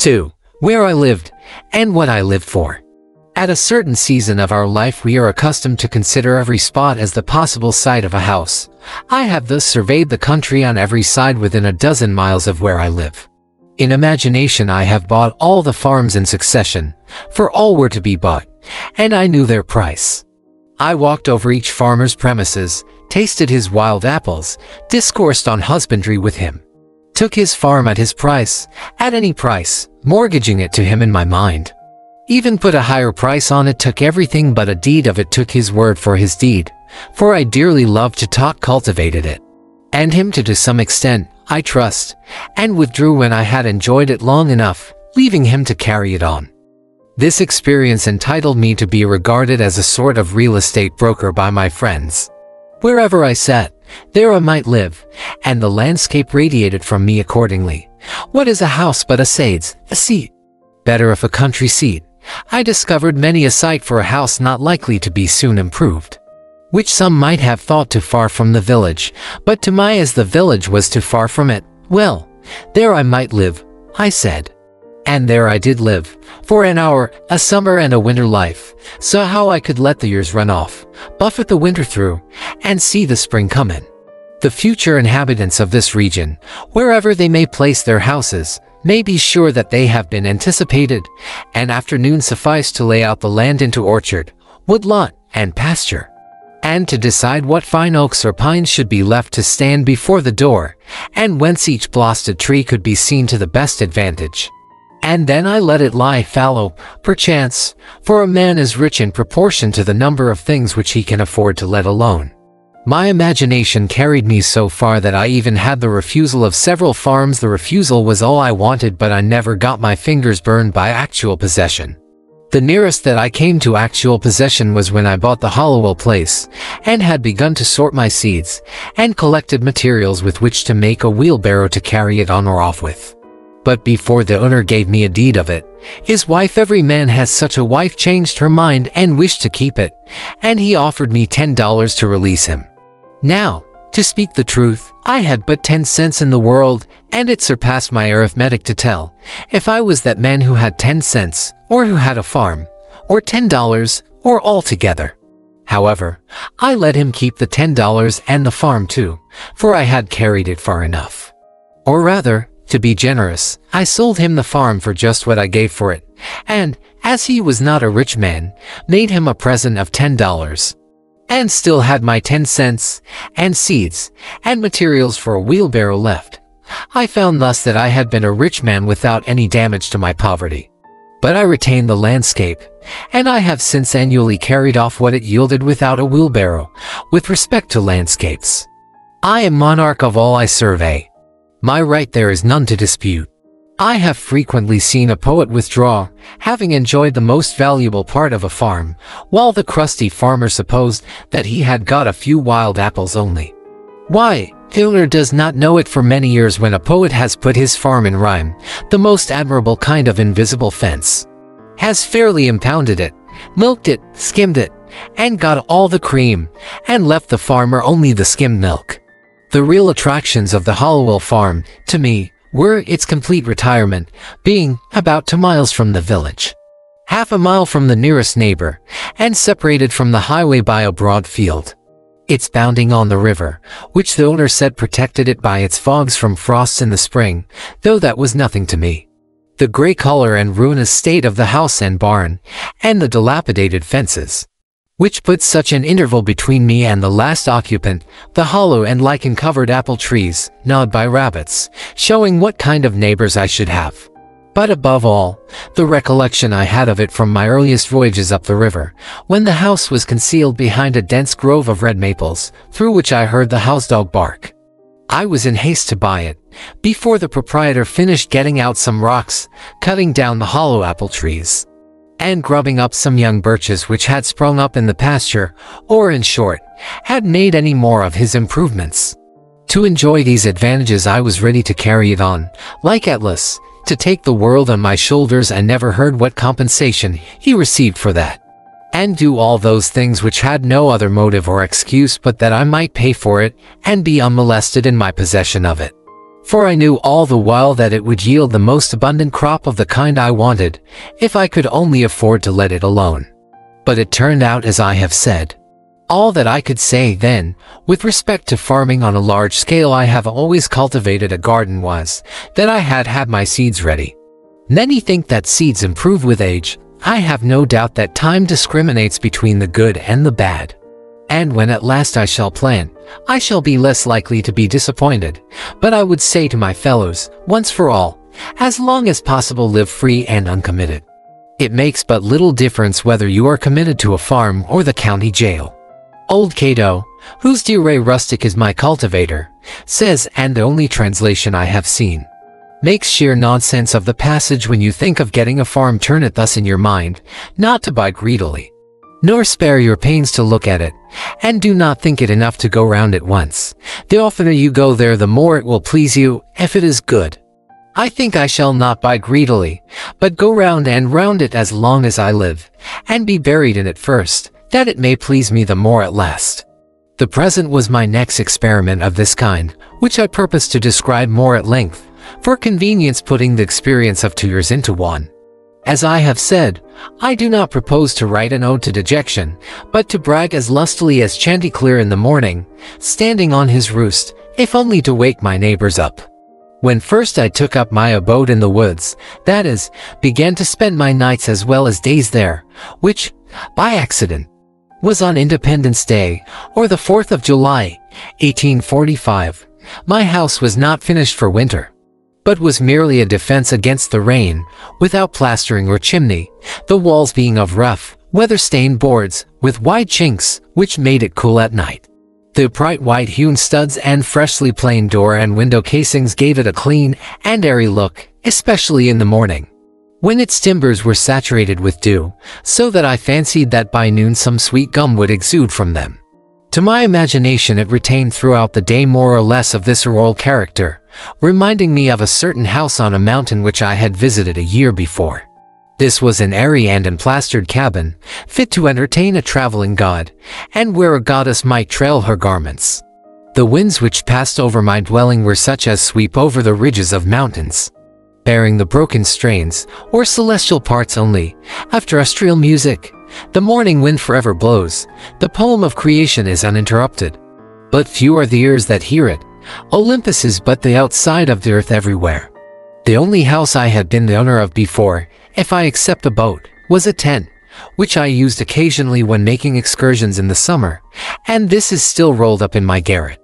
2. Where I lived, and what I lived for. At a certain season of our life we are accustomed to consider every spot as the possible site of a house. I have thus surveyed the country on every side within a dozen miles of where I live. In imagination I have bought all the farms in succession, for all were to be bought, and I knew their price. I walked over each farmer's premises, tasted his wild apples, discoursed on husbandry with him, took his farm at his price, at any price, mortgaging it to him in my mind. Even put a higher price on it, took everything but a deed of it, took his word for his deed, for I dearly loved to talk, cultivated it, and him to some extent, I trust, and withdrew when I had enjoyed it long enough, leaving him to carry it on. This experience entitled me to be regarded as a sort of real estate broker by my friends. Wherever I sat, there I might live, and the landscape radiated from me accordingly. What is a house but a seat? Better if a country seat. I discovered many a site for a house not likely to be soon improved, which some might have thought too far from the village, but to my eyes the village was too far from it. Well, there I might live, I said. And there I did live, for an hour, a summer and a winter life, saw how I could let the years run off, buffet the winter through, and see the spring come in. The future inhabitants of this region, wherever they may place their houses, may be sure that they have been anticipated. An afternoon sufficed to lay out the land into orchard, woodlot, and pasture, and to decide what fine oaks or pines should be left to stand before the door, and whence each blasted tree could be seen to the best advantage. And then I let it lie fallow, perchance, for a man is rich in proportion to the number of things which he can afford to let alone. My imagination carried me so far that I even had the refusal of several farms. The refusal was all I wanted, but I never got my fingers burned by actual possession. The nearest that I came to actual possession was when I bought the Hollowell place, and had begun to sort my seeds, and collected materials with which to make a wheelbarrow to carry it on or off with. But before the owner gave me a deed of it, his wife, every man has such a wife, changed her mind and wished to keep it, and he offered me $10 to release him. Now, to speak the truth, I had but 10 cents in the world, and it surpassed my arithmetic to tell if I was that man who had 10 cents, or who had a farm, or $10, or all together. However, I let him keep the $10 and the farm too, for I had carried it far enough. Or rather, to be generous, I sold him the farm for just what I gave for it, and, as he was not a rich man, made him a present of $10, and still had my 10 cents, and seeds, and materials for a wheelbarrow left. I found thus that I had been a rich man without any damage to my poverty. But I retained the landscape, and I have since annually carried off what it yielded without a wheelbarrow, with respect to landscapes. I am monarch of all I survey. My right there is none to dispute. I have frequently seen a poet withdraw, having enjoyed the most valuable part of a farm, while the crusty farmer supposed that he had got a few wild apples only. Why, the owner does not know it for many years when a poet has put his farm in rhyme, the most admirable kind of invisible fence, has fairly impounded it, milked it, skimmed it, and got all the cream, and left the farmer only the skimmed milk. The real attractions of the Hollowell farm, to me, were its complete retirement, being about 2 miles from the village, half a mile from the nearest neighbor, and separated from the highway by a broad field. Its bounding on the river, which the owner said protected it by its fogs from frosts in the spring, though that was nothing to me. The gray color and ruinous state of the house and barn, and the dilapidated fences, which put such an interval between me and the last occupant, the hollow and lichen-covered apple trees, gnawed by rabbits, showing what kind of neighbors I should have. But above all, the recollection I had of it from my earliest voyages up the river, when the house was concealed behind a dense grove of red maples, through which I heard the housedog bark. I was in haste to buy it, before the proprietor finished getting out some rocks, cutting down the hollow apple trees, and grubbing up some young birches which had sprung up in the pasture, or in short, had made any more of his improvements. To enjoy these advantages I was ready to carry it on, like Atlas, to take the world on my shoulders, and never heard what compensation he received for that, and do all those things which had no other motive or excuse but that I might pay for it, and be unmolested in my possession of it. for I knew all the while that it would yield the most abundant crop of the kind I wanted, if I could only afford to let it alone. But it turned out as I have said. All that I could say then, with respect to farming on a large scale I have always cultivated a garden, was that I had my seeds ready. Many think that seeds improve with age. I have no doubt that time discriminates between the good and the bad. And when at last I shall plant, I shall be less likely to be disappointed. But I would say to my fellows, once for all, as long as possible live free and uncommitted. It makes but little difference whether you are committed to a farm or the county jail. Old Cato, whose De Re Rustic is my cultivator, says, and the only translation I have seen, makes sheer nonsense of the passage when you think of getting a farm. Turn it thus in your mind, not to buy greedily, nor spare your pains to look at it, and do not think it enough to go round it once. The oftener you go there, the more it will please you, if it is good. I think I shall not buy greedily, but go round and round it as long as I live, and be buried in it first, that it may please me the more at last. The present was my next experiment of this kind, which I purpose to describe more at length, for convenience putting the experience of 2 years into one. As I have said, I do not propose to write an ode to dejection, but to brag as lustily as Chanticleer in the morning, standing on his roost, if only to wake my neighbors up. When first I took up my abode in the woods, that is, began to spend my nights as well as days there, which, by accident, was on Independence Day, or the 4th of July, 1845, my house was not finished for winter, but was merely a defense against the rain, without plastering or chimney, the walls being of rough, weather-stained boards, with wide chinks, which made it cool at night. The bright white-hewn studs and freshly planed door and window casings gave it a clean and airy look, especially in the morning, when its timbers were saturated with dew, so that I fancied that by noon some sweet gum would exude from them. To my imagination it retained throughout the day more or less of this rural character, reminding me of a certain house on a mountain which I had visited a year before. This was an airy and emplastered cabin, fit to entertain a traveling god, and where a goddess might trail her garments. The winds which passed over my dwelling were such as sweep over the ridges of mountains, bearing the broken strains, or celestial parts only, of terrestrial music. The morning wind forever blows, the poem of creation is uninterrupted. But few are the ears that hear it. Olympus is but the outside of the earth everywhere. The only house I had been the owner of before, if I except a boat, was a tent, which I used occasionally when making excursions in the summer, and this is still rolled up in my garret.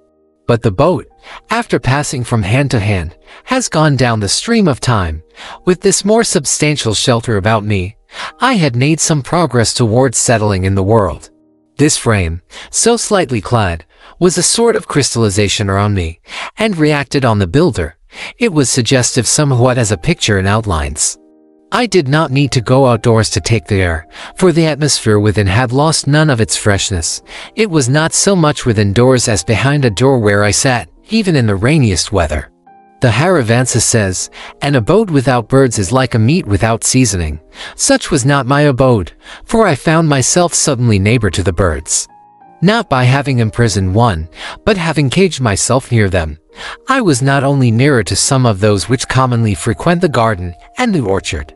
But the boat, after passing from hand to hand, has gone down the stream of time. With this more substantial shelter about me, I had made some progress towards settling in the world. This frame, so slightly clad, was a sort of crystallization around me, and reacted on the builder. It was suggestive somewhat as a picture in outlines. I did not need to go outdoors to take the air, for the atmosphere within had lost none of its freshness. It was not so much within doors as behind a door where I sat, even in the rainiest weather. The Haravansa says, an abode without birds is like a meat without seasoning. Such was not my abode, for I found myself suddenly neighbor to the birds. Not by having imprisoned one, but having caged myself near them. I was not only nearer to some of those which commonly frequent the garden and the orchard,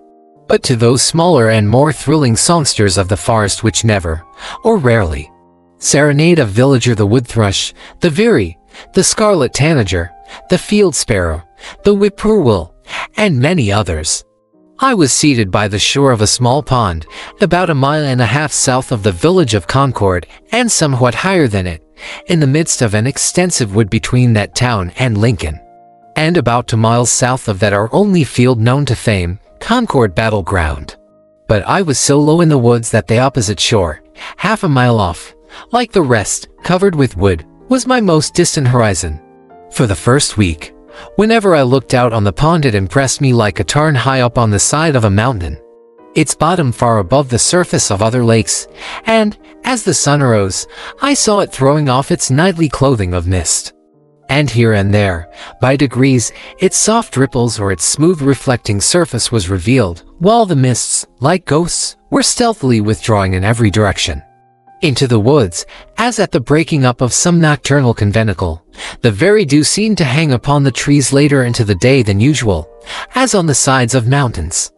but to those smaller and more thrilling songsters of the forest which never, or rarely, serenade a villager: the wood thrush, the veery, the scarlet tanager, the field sparrow, the whippoorwill, and many others. I was seated by the shore of a small pond, about 1.5 miles south of the village of Concord, and somewhat higher than it, in the midst of an extensive wood between that town and Lincoln, and about 2 miles south of that our only field known to fame, Concord Battleground. But I was so low in the woods that the opposite shore, 1/2 mile off, like the rest, covered with wood, was my most distant horizon. For the first week, whenever I looked out on the pond, it impressed me like a tarn high up on the side of a mountain, its bottom far above the surface of other lakes, and, as the sun arose, I saw it throwing off its nightly clothing of mist. And here and there, by degrees, its soft ripples or its smooth reflecting surface was revealed, while the mists, like ghosts, were stealthily withdrawing in every direction into the woods, as at the breaking up of some nocturnal conventicle. the very dew seemed to hang upon the trees later into the day than usual, as on the sides of mountains.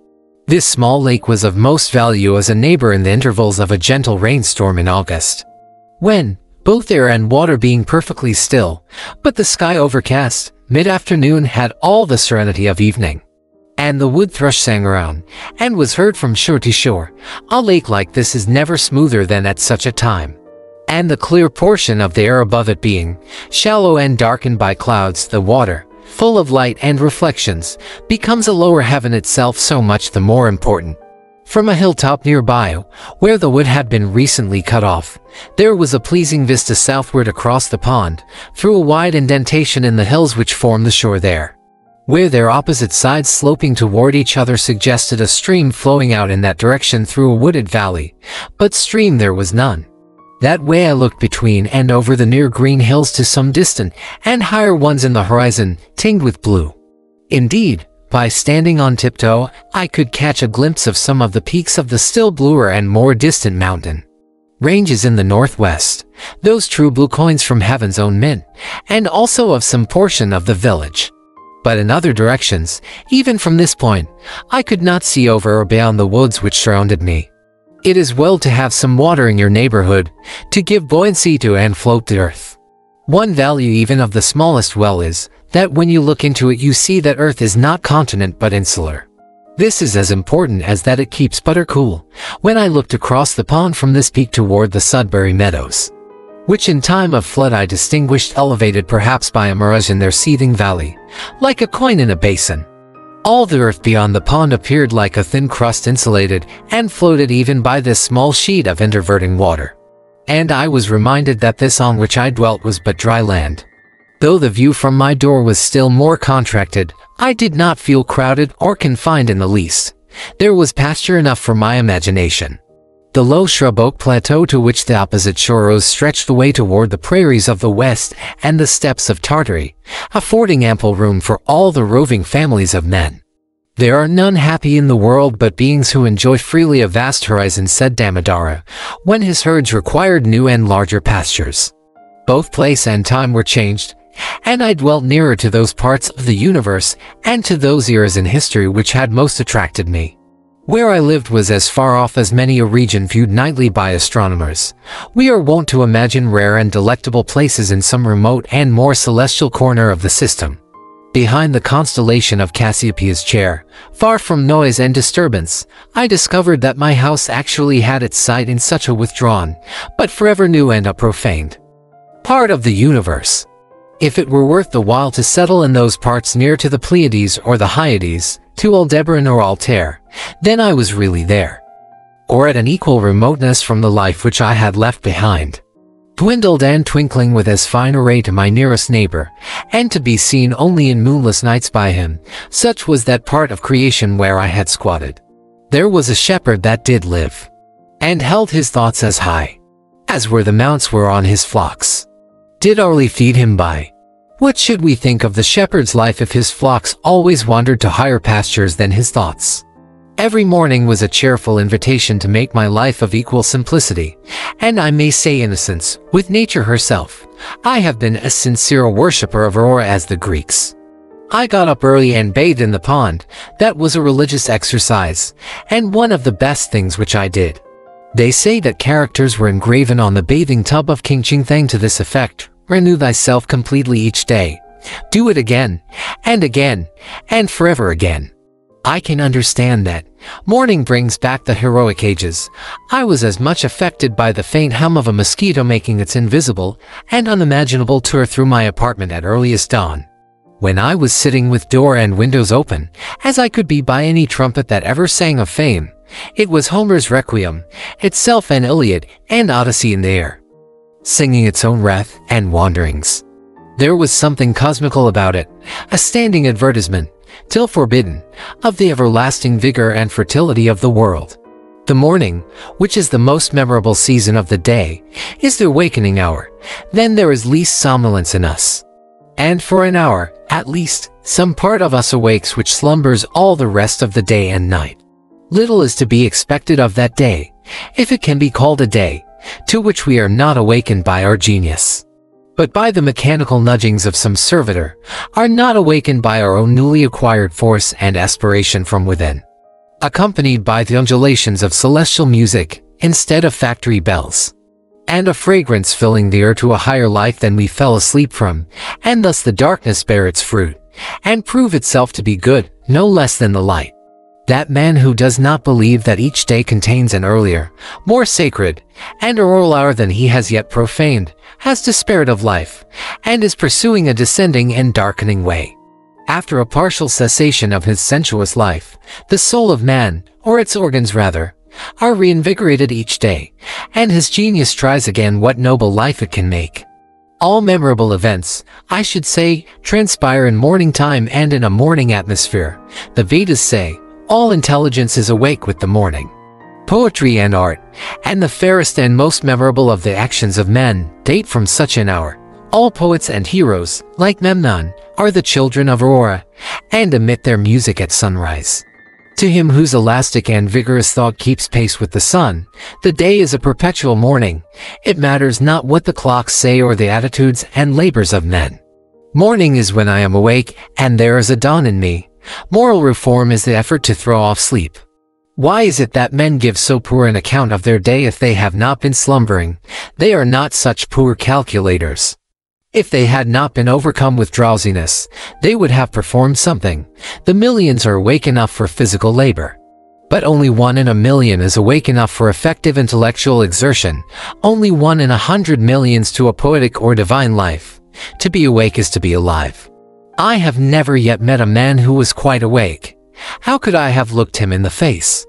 This small lake was of most value as a neighbor in the intervals of a gentle rainstorm in August, when, both air and water being perfectly still, but the sky overcast, mid-afternoon had all the serenity of evening. And the wood thrush sang around, and was heard from shore to shore. A lake like this is never smoother than at such a time. And the clear portion of the air above it being shallow and darkened by clouds, the water, full of light and reflections, becomes a lower heaven itself, so much the more important. From a hilltop nearby, where the wood had been recently cut off, there was a pleasing vista southward across the pond, through a wide indentation in the hills which formed the shore there, where their opposite sides sloping toward each other suggested a stream flowing out in that direction through a wooded valley, but stream there was none. That way I looked between and over the near green hills to some distant and higher ones in the horizon, tinged with blue. Indeed, by standing on tiptoe, I could catch a glimpse of some of the peaks of the still bluer and more distant mountain ranges in the northwest, those true blue coins from heaven's own mint, and also of some portion of the village. But in other directions, even from this point, I could not see over or beyond the woods which surrounded me. It is well to have some water in your neighborhood, to give buoyancy to and float the earth. One value even of the smallest well is, that when you look into it you see that earth is not continent but insular. This is as important as that it keeps butter cool. When I looked across the pond from this peak toward the Sudbury Meadows, which in time of flood I distinguished elevated perhaps by a mirage in their seething valley, like a coin in a basin, all the earth beyond the pond appeared like a thin crust insulated and floated even by this small sheet of interverting water. And I was reminded that this on which I dwelt was but dry land. Though the view from my door was still more contracted, I did not feel crowded or confined in the least. There was pasture enough for my imagination. The low shrub oak plateau to which the opposite shore rose stretched away toward the prairies of the west and the steppes of Tartary, affording ample room for all the roving families of men. There are none happy in the world but beings who enjoy freely a vast horizon, said Damodara, when his herds required new and larger pastures. Both place and time were changed, and I dwelt nearer to those parts of the universe and to those eras in history which had most attracted me. Where I lived was as far off as many a region viewed nightly by astronomers. We are wont to imagine rare and delectable places in some remote and more celestial corner of the system. Behind the constellation of Cassiopeia's chair, far from noise and disturbance, I discovered that my house actually had its site in such a withdrawn, but forever new and unprofaned part of the universe. If it were worth the while to settle in those parts near to the Pleiades or the Hyades, to Aldebaran or Altair, then I was really there, or at an equal remoteness from the life which I had left behind, dwindled and twinkling with as fine array to my nearest neighbor, and to be seen only in moonless nights by him. Such was that part of creation where I had squatted. There was a shepherd that did live, and held his thoughts as high as were the mounts whereon his flocks did hourly feed him by. What should we think of the shepherd's life if his flocks always wandered to higher pastures than his thoughts? Every morning was a cheerful invitation to make my life of equal simplicity, and I may say innocence, with nature herself. I have been as sincere a worshipper of Aurora as the Greeks. I got up early and bathed in the pond. That was a religious exercise, and one of the best things which I did. They say that characters were engraven on the bathing tub of King Chingthang to this effect: renew thyself completely each day. Do it again, and forever again. I can understand that. Morning brings back the heroic ages. I was as much affected by the faint hum of a mosquito making its invisible and unimaginable tour through my apartment at earliest dawn, when I was sitting with door and windows open, as I could be by any trumpet that ever sang of fame. It was Homer's Requiem, itself an Iliad and Odyssey in the air, singing its own wrath and wanderings. There was something cosmical about it, a standing advertisement, till forbidden, of the everlasting vigor and fertility of the world. The morning, which is the most memorable season of the day, is the awakening hour. Then there is least somnolence in us, and for an hour, at least, some part of us awakes which slumbers all the rest of the day and night. Little is to be expected of that day, if it can be called a day, to which we are not awakened by our genius. but by the mechanical nudgings of some servitor, are not awakened by our own newly acquired force and aspiration from within, accompanied by the undulations of celestial music instead of factory bells, and a fragrance filling the air to a higher life than we fell asleep from, and thus the darkness bear its fruit, and prove itself to be good, no less than the light. That man who does not believe that each day contains an earlier, more sacred, and auroral hour than he has yet profaned, has despaired of life, and is pursuing a descending and darkening way. After a partial cessation of his sensuous life, the soul of man, or its organs rather, are reinvigorated each day, and his genius tries again what noble life it can make. All memorable events, I should say, transpire in morning time and in a morning atmosphere. The Vedas say, all intelligence is awake with the morning. Poetry and art, and the fairest and most memorable of the actions of men, date from such an hour. All poets and heroes, like Memnon, are the children of Aurora, and emit their music at sunrise. To him whose elastic and vigorous thought keeps pace with the sun, the day is a perpetual morning. It matters not what the clocks say or the attitudes and labors of men. Morning is when I am awake, and there is a dawn in me. Moral reform is the effort to throw off sleep. Why is it that men give so poor an account of their day if they have not been slumbering? They are not such poor calculators. If they had not been overcome with drowsiness, they would have performed something. The millions are awake enough for physical labor. But only 1 in a million is awake enough for effective intellectual exertion. Only 1 in 100 millions to a poetic or divine life. To be awake is to be alive. I have never yet met a man who was quite awake. How could I have looked him in the face?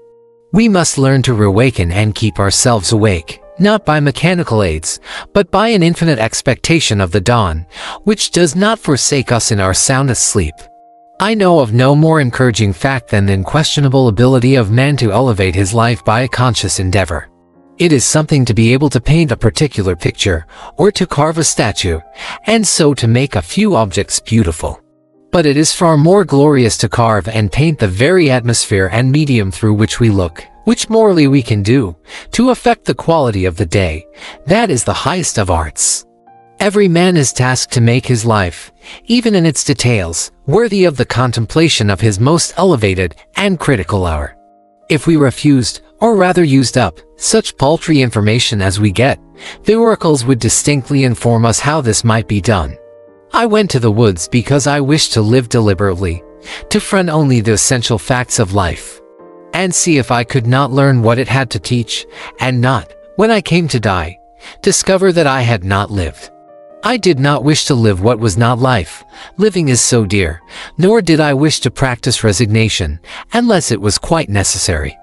We must learn to reawaken and keep ourselves awake, not by mechanical aids, but by an infinite expectation of the dawn, which does not forsake us in our soundest sleep. I know of no more encouraging fact than the unquestionable ability of man to elevate his life by a conscious endeavor. It is something to be able to paint a particular picture, or to carve a statue, and so to make a few objects beautiful. But it is far more glorious to carve and paint the very atmosphere and medium through which we look, which morally we can do, to affect the quality of the day. That is the highest of arts. Every man is tasked to make his life, even in its details, worthy of the contemplation of his most elevated and critical hour. If we refused, or rather used up, such paltry information as we get, the oracles would distinctly inform us how this might be done. I went to the woods because I wished to live deliberately, to front only the essential facts of life, and see if I could not learn what it had to teach, and not, when I came to die, discover that I had not lived. I did not wish to live what was not life. Living is so dear, nor did I wish to practice resignation, unless it was quite necessary.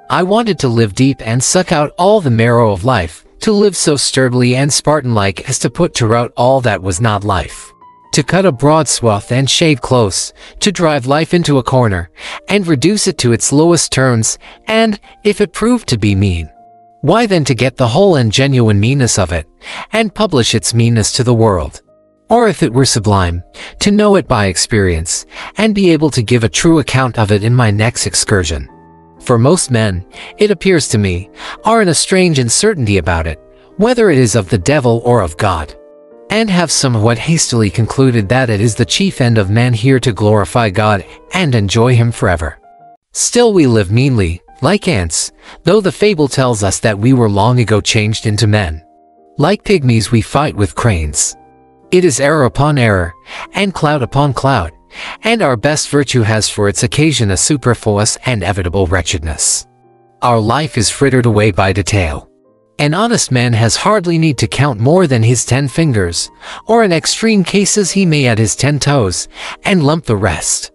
I wanted to live deep and suck out all the marrow of life, to live so sturdily and Spartan-like as to put to rout all that was not life. To cut a broad swath and shave close, to drive life into a corner, and reduce it to its lowest terms, and, if it proved to be mean, why then to get the whole and genuine meanness of it, and publish its meanness to the world. Or if it were sublime, to know it by experience, and be able to give a true account of it in my next excursion. For most men, it appears to me, are in a strange uncertainty about it, whether it is of the devil or of God, and have somewhat hastily concluded that it is the chief end of man here to glorify God and enjoy him forever. Still we live meanly, like ants, though the fable tells us that we were long ago changed into men. Like pygmies we fight with cranes. It is error upon error, and cloud upon cloud, and our best virtue has for its occasion a superfluous and inevitable wretchedness. Our life is frittered away by detail. An honest man has hardly need to count more than his 10 fingers, or in extreme cases he may add his 10 toes, and lump the rest.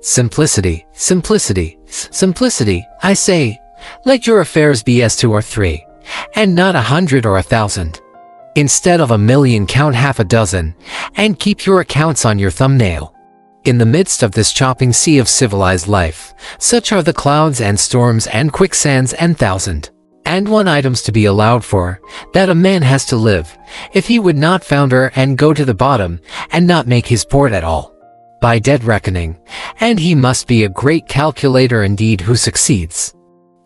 Simplicity, simplicity, simplicity, I say. Let your affairs be as 2 or 3, and not 100 or 1,000. Instead of 1,000,000 count half a dozen, and keep your accounts on your thumbnail. In the midst of this chopping sea of civilized life, such are the clouds and storms and quicksands and 1,001 items to be allowed for, that a man has to live, if he would not founder and go to the bottom, and not make his port at all, by dead reckoning, and he must be a great calculator indeed who succeeds.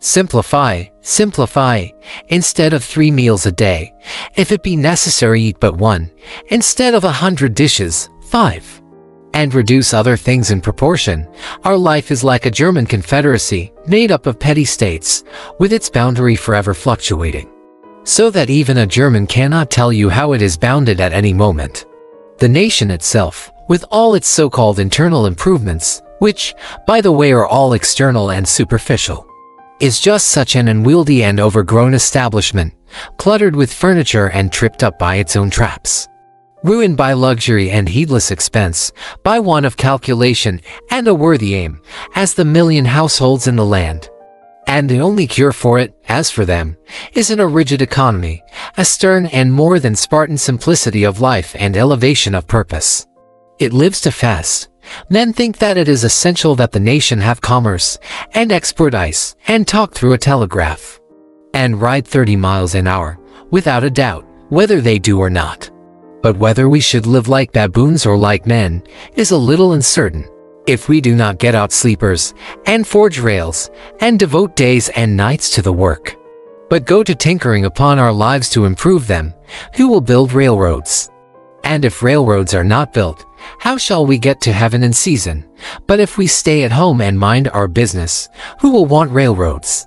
Simplify, simplify. Instead of 3 meals a day, if it be necessary, eat but 1. Instead of 100 dishes, 5. And reduce other things in proportion. Our life is like a German confederacy, made up of petty states, with its boundary forever fluctuating, so that even a German cannot tell you how it is bounded at any moment. The nation itself, with all its so-called internal improvements, which, by the way, are all external and superficial, is just such an unwieldy and overgrown establishment, cluttered with furniture and tripped up by its own traps, ruined by luxury and heedless expense, by want of calculation and a worthy aim, as the million households in the land. And the only cure for it, as for them, is in a rigid economy, a stern and more than Spartan simplicity of life and elevation of purpose. It lives to fast. Men think that it is essential that the nation have commerce, and export ice, and talk through a telegraph, and ride 30 miles an hour, without a doubt, whether they do or not. But whether we should live like baboons or like men, is a little uncertain. If we do not get out sleepers, and forge rails, and devote days and nights to the work, but go to tinkering upon our lives to improve them, who will build railroads? And if railroads are not built, how shall we get to heaven in season? But if we stay at home and mind our business, who will want railroads?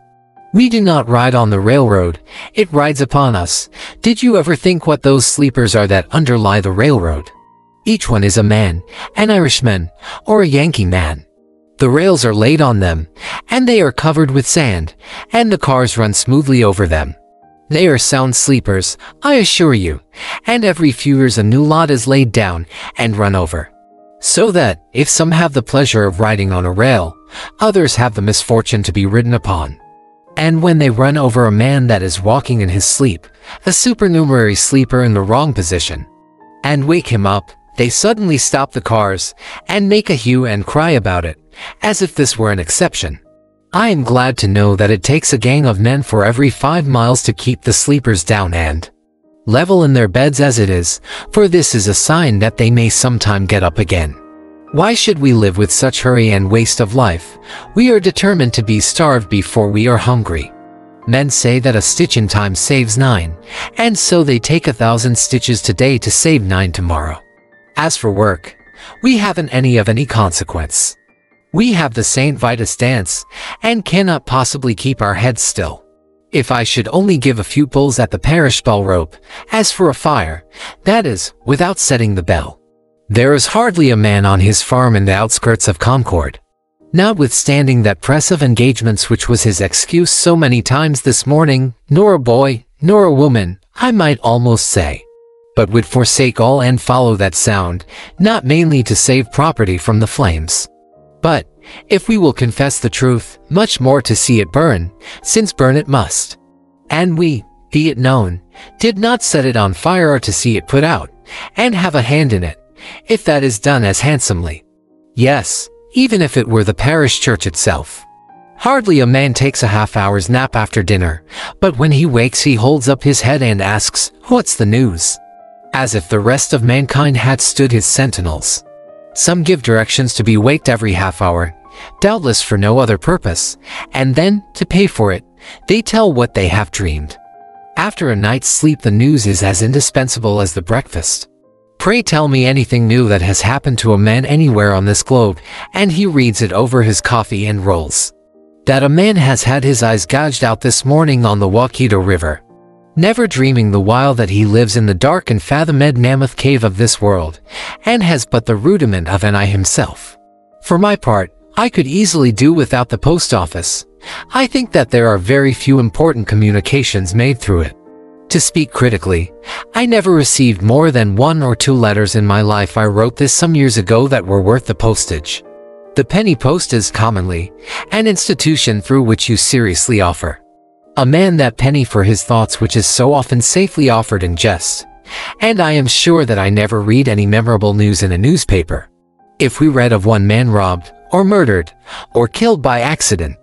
We do not ride on the railroad, it rides upon us. Did you ever think what those sleepers are that underlie the railroad? Each one is a man, an Irishman, or a Yankee man. The rails are laid on them, and they are covered with sand, and the cars run smoothly over them. They are sound sleepers, I assure you, and every few years a new lot is laid down and run over. So that, if some have the pleasure of riding on a rail, others have the misfortune to be ridden upon. And when they run over a man that is walking in his sleep, a supernumerary sleeper in the wrong position, and wake him up, they suddenly stop the cars, and make a hue and cry about it, as if this were an exception. I am glad to know that it takes a gang of men for every 5 miles to keep the sleepers down and level in their beds as it is, for this is a sign that they may sometime get up again. Why should we live with such hurry and waste of life? We are determined to be starved before we are hungry. Men say that a stitch in time saves 9, and so they take 1,000 stitches today to save 9 tomorrow. As for work, we haven't any of any consequence. We have the St. Vitus dance, and cannot possibly keep our heads still. If I should only give a few pulls at the parish bell rope, as for a fire, that is, without setting the bell, there is hardly a man on his farm in the outskirts of Concord, notwithstanding that press of engagements which was his excuse so many times this morning, nor a boy, nor a woman, I might almost say, but would forsake all and follow that sound, not mainly to save property from the flames, but, if we will confess the truth, much more to see it burn, since burn it must. And we, be it known, did not set it on fire or to see it put out, and have a hand in it, if that is done as handsomely. Yes, even if it were the parish church itself. Hardly a man takes a half-hour's nap after dinner, but when he wakes he holds up his head and asks, "What's the news?" As if the rest of mankind had stood his sentinels. Some give directions to be waked every half-hour, doubtless for no other purpose, and then, to pay for it, they tell what they have dreamed. After a night's sleep the news is as indispensable as the breakfast. Pray tell me anything new that has happened to a man anywhere on this globe, and he reads it over his coffee and rolls. That a man has had his eyes gouged out this morning on the Waikato River, never dreaming the while that he lives in the dark and fathomed mammoth cave of this world, and has but the rudiment of an eye himself. For my part, I could easily do without the post office. I think that there are very few important communications made through it. To speak critically, I never received more than 1 or 2 letters in my life. I wrote this some years ago that were worth the postage. The penny post is commonly an institution through which you seriously offer a man that penny for his thoughts which is so often safely offered in jest, and I am sure that I never read any memorable news in a newspaper. If we read of one man robbed, or murdered, or killed by accident,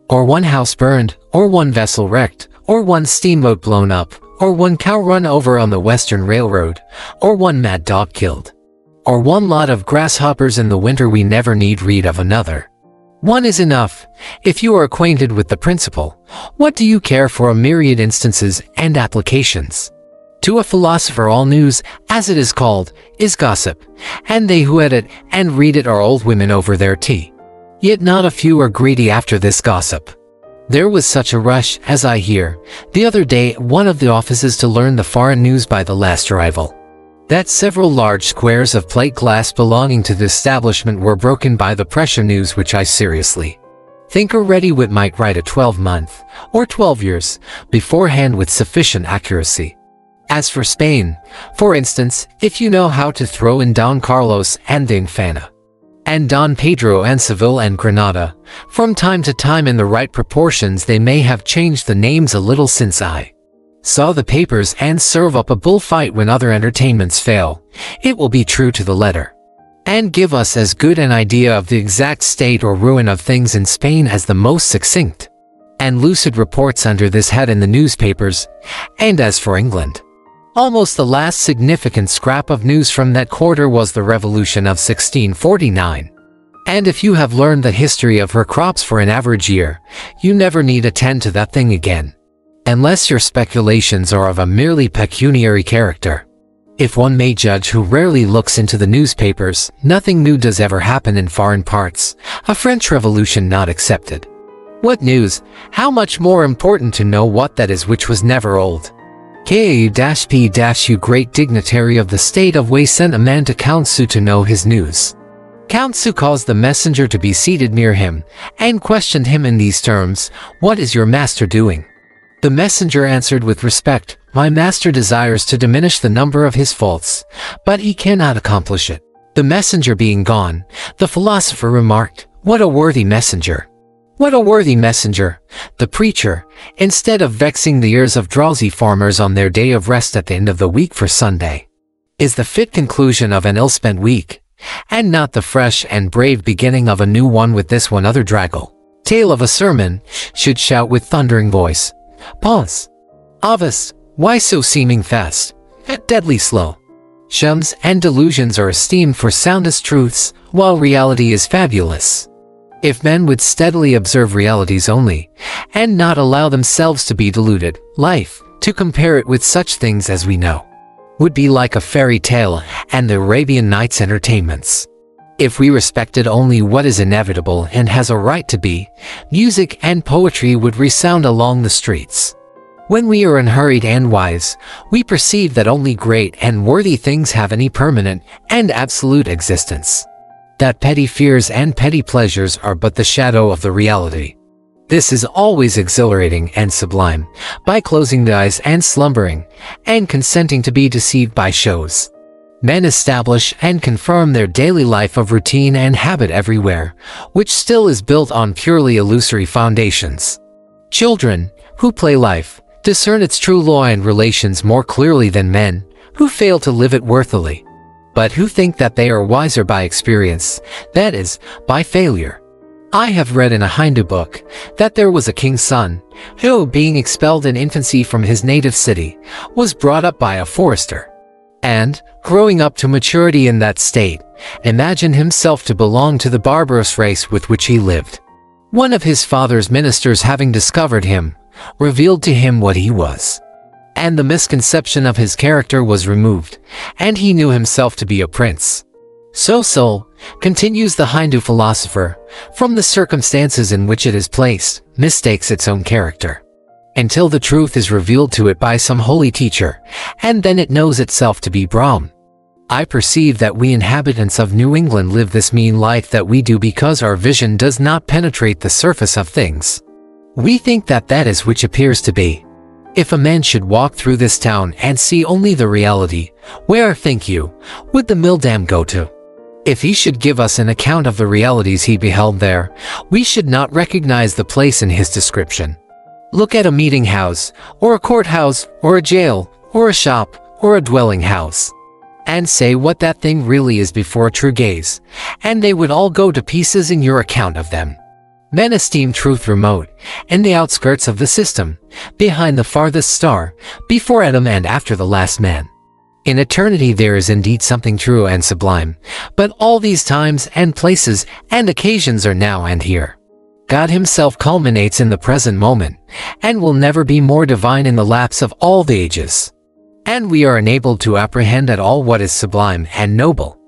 or one house burned, or one vessel wrecked, or one steamboat blown up, or one cow run over on the Western Railroad, or one mad dog killed, or one lot of grasshoppers in the winter, we never need read of another. One is enough. If you are acquainted with the principle, what do you care for a myriad instances and applications? To a philosopher all news, as it is called, is gossip, and they who edit and read it are old women over their tea. Yet not a few are greedy after this gossip. There was such a rush, as I hear, the other day at one of the offices to learn the foreign news by the last arrival, that several large squares of plate glass belonging to the establishment were broken by the pressure news, which I seriously think a ready wit might write a 12-month or 12 years beforehand with sufficient accuracy. As for Spain, for instance, if you know how to throw in Don Carlos and the Infanta, and Don Pedro and Seville and Granada, from time to time in the right proportions, they may have changed the names a little since I saw the papers, and serve up a bullfight when other entertainments fail. It will be true to the letter, and give us as good an idea of the exact state or ruin of things in Spain as the most succinct and lucid reports under this head in the newspapers. And as for England, almost the last significant scrap of news from that quarter was the Revolution of 1649. And if you have learned the history of her crops for an average year, you never need attend to that thing again, unless your speculations are of a merely pecuniary character. If one may judge who rarely looks into the newspapers, nothing new does ever happen in foreign parts, a French Revolution not excepted. What news? How much more important to know what that is which was never old. Ku-P-U, great dignitary of the state of Wei, sent a man to Count Su to know his news. Count Su caused the messenger to be seated near him, and questioned him in these terms: "What is your master doing?" The messenger answered with respect, "My master desires to diminish the number of his faults, but he cannot accomplish it." The messenger being gone, the philosopher remarked, "What a worthy messenger! What a worthy messenger!" The preacher, instead of vexing the ears of drowsy farmers on their day of rest at the end of the week for Sunday, is the fit conclusion of an ill-spent week, and not the fresh and brave beginning of a new one. With this one other draggle tale of a sermon, should shout with thundering voice, "Pause! Avis! Why so seeming fast, yet deadly slow?" Shams and delusions are esteemed for soundest truths, while reality is fabulous. If men would steadily observe realities only, and not allow themselves to be deluded, life, to compare it with such things as we know, would be like a fairy tale and the Arabian Nights entertainments. If we respected only what is inevitable and has a right to be, music and poetry would resound along the streets. When we are unhurried and wise, we perceive that only great and worthy things have any permanent and absolute existence, that petty fears and petty pleasures are but the shadow of the reality. This is always exhilarating and sublime, by closing the eyes and slumbering, and consenting to be deceived by shows. Men establish and confirm their daily life of routine and habit everywhere, which still is built on purely illusory foundations. Children, who play life, discern its true law and relations more clearly than men, who fail to live it worthily, but who think that they are wiser by experience, that is, by failure. I have read in a Hindu book that there was a king's son, who, being expelled in infancy from his native city, was brought up by a forester, and, growing up to maturity in that state, imagined himself to belong to the barbarous race with which he lived. One of his father's ministers, having discovered him, revealed to him what he was, and the misconception of his character was removed, and he knew himself to be a prince. So soul, continues the Hindu philosopher, from the circumstances in which it is placed, mistakes its own character, until the truth is revealed to it by some holy teacher, and then it knows itself to be Brahm. I perceive that we inhabitants of New England live this mean life that we do because our vision does not penetrate the surface of things. We think that that is which appears to be. If a man should walk through this town and see only the reality, where, think you, would the mill dam go to? If he should give us an account of the realities he beheld there, we should not recognize the place in his description. Look at a meeting house, or a courthouse, or a jail, or a shop, or a dwelling house, and say what that thing really is before true gaze, and they would all go to pieces in your account of them. Men esteem truth remote, in the outskirts of the system, behind the farthest star, before Adam and after the last man. In eternity there is indeed something true and sublime, but all these times and places and occasions are now and here. God himself culminates in the present moment, and will never be more divine in the lapse of all the ages. And we are enabled to apprehend at all what is sublime and noble,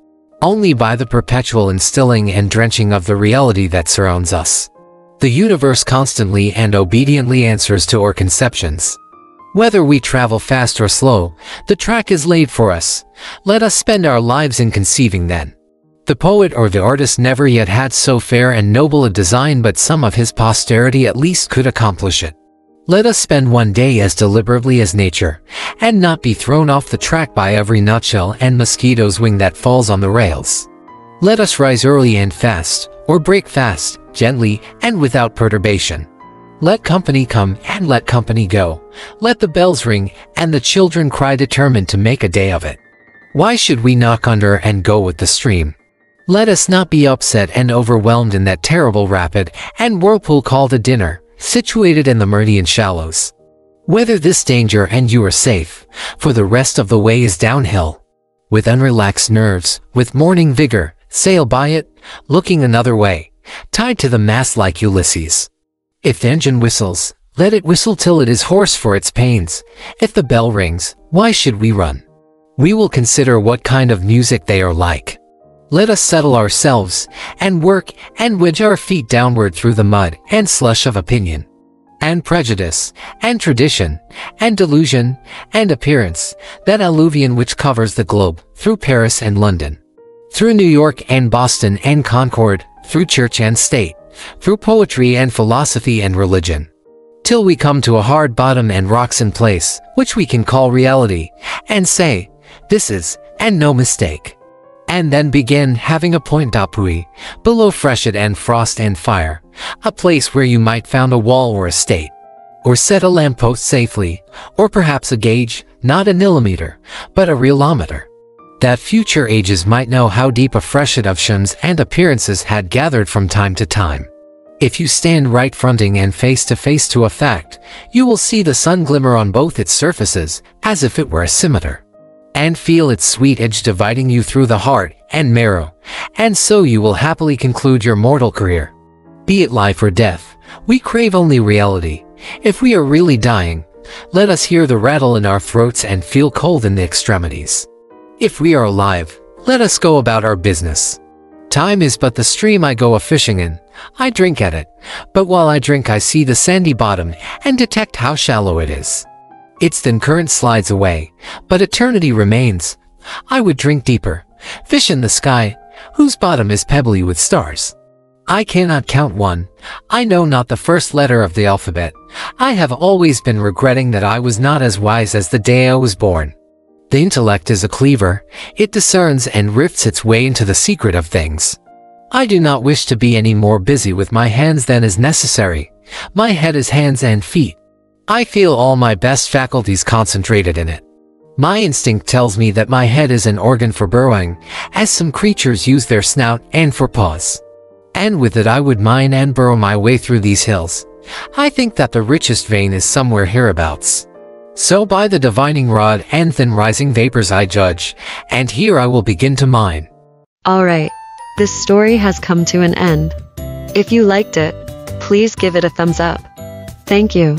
only by the perpetual instilling and drenching of the reality that surrounds us. The universe constantly and obediently answers to our conceptions. Whether we travel fast or slow, the track is laid for us. Let us spend our lives in conceiving then. The poet or the artist never yet had so fair and noble a design, but some of his posterity at least could accomplish it. Let us spend one day as deliberately as nature, and not be thrown off the track by every nutshell and mosquito's wing that falls on the rails. Let us rise early and fast, or break fast, gently, and without perturbation. Let company come and let company go. Let the bells ring and the children cry, determined to make a day of it. Why should we knock under and go with the stream? Let us not be upset and overwhelmed in that terrible rapid and whirlpool called a dinner, situated in the meridian shallows. Weather this danger and you are safe, for the rest of the way is downhill. With unrelaxed nerves, with morning vigor, sail by it, looking another way, tied to the mast like Ulysses. If the engine whistles, let it whistle till it is hoarse for its pains. If the bell rings, why should we run? We will consider what kind of music they are like. Let us settle ourselves, and work, and wedge our feet downward through the mud and slush of opinion, and prejudice, and tradition, and delusion, and appearance, that alluvion which covers the globe, through Paris and London, through New York and Boston and Concord, through church and state, through poetry and philosophy and religion, till we come to a hard bottom and rocks in place, which we can call reality, and say, this is, and no mistake. And then begin having a point d'appui, below freshet and frost and fire, a place where you might found a wall or a state, or set a lamppost safely, or perhaps a gauge, not a millimeter, but a realometer, that future ages might know how deep a freshet of shims and appearances had gathered from time to time. If you stand right fronting and face to face to a fact, you will see the sun glimmer on both its surfaces, as if it were a scimitar, and feel its sweet edge dividing you through the heart and marrow, and so you will happily conclude your mortal career. Be it life or death, we crave only reality. If we are really dying, let us hear the rattle in our throats and feel cold in the extremities. If we are alive, let us go about our business. Time is but the stream I go a-fishing in. I drink at it, but while I drink I see the sandy bottom and detect how shallow it is. Its thin current slides away, but eternity remains. I would drink deeper, fish in the sky, whose bottom is pebbly with stars. I cannot count one. I know not the first letter of the alphabet. I have always been regretting that I was not as wise as the day I was born. The intellect is a cleaver. It discerns and rifts its way into the secret of things. I do not wish to be any more busy with my hands than is necessary. My head is hands and feet. I feel all my best faculties concentrated in it. My instinct tells me that my head is an organ for burrowing, as some creatures use their snout and for paws. And with it I would mine and burrow my way through these hills. I think that the richest vein is somewhere hereabouts. So by the divining rod and thin rising vapors I judge, and here I will begin to mine. Alright, this story has come to an end. If you liked it, please give it a thumbs up. Thank you.